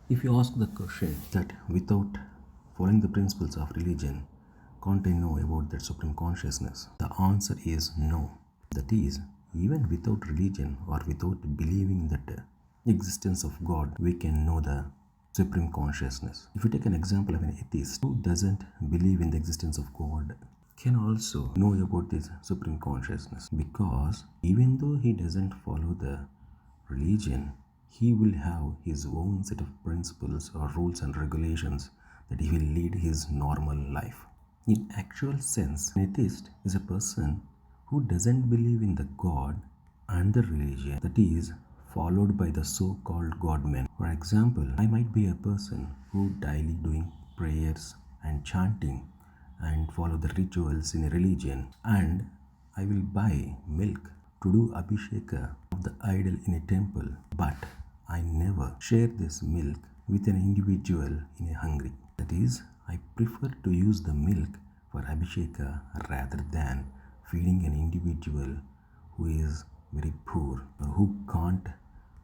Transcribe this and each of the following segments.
If you ask the question that without following the principles of religion, can't I know about that supreme consciousness? The answer is no. That is, even without religion or without believing that existence of God, we can know the supreme consciousness. If you take an example of an atheist who doesn't believe in the existence of God, can also know about this supreme consciousness, because even though he doesn't follow the religion, he will have his own set of principles or rules and regulations that he will lead his normal life. In actual sense, an atheist is a person who doesn't believe in the God and the religion that is followed by the so-called godmen. For example, I might be a person who daily doing prayers and chanting and follow the rituals in a religion, and I will buy milk to do abhisheka of the idol in a temple, but I never share this milk with an individual in a hungry. That is, I prefer to use the milk for abhisheka rather than feeding an individual who is very poor or who can't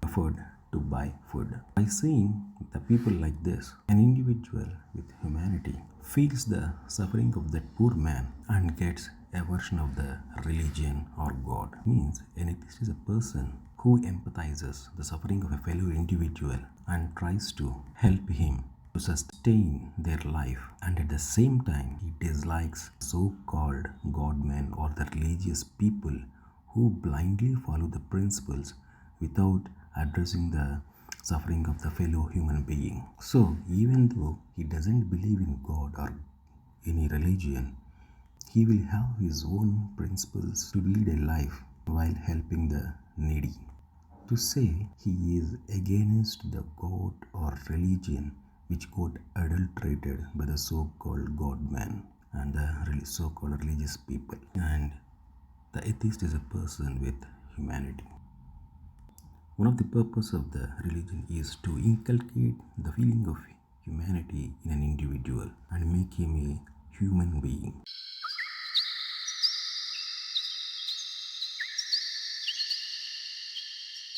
afford to buy food. By seeing the people like this, an individual with humanity feels the suffering of that poor man and gets a version of the religion or God. Means an atheist is a person who empathizes the suffering of a fellow individual and tries to help him to sustain their life, and at the same time he dislikes so-called godmen or the religious people who blindly follow the principles without addressing the suffering of the fellow human being. So, even though he doesn't believe in God or any religion, he will have his own principles to lead a life while helping the needy. To say he is against the God or religion which got adulterated by the so called God man and the so called religious people. And the atheist is a person with humanity. One of the purpose of the religion is to inculcate the feeling of humanity in an individual and make him a human being.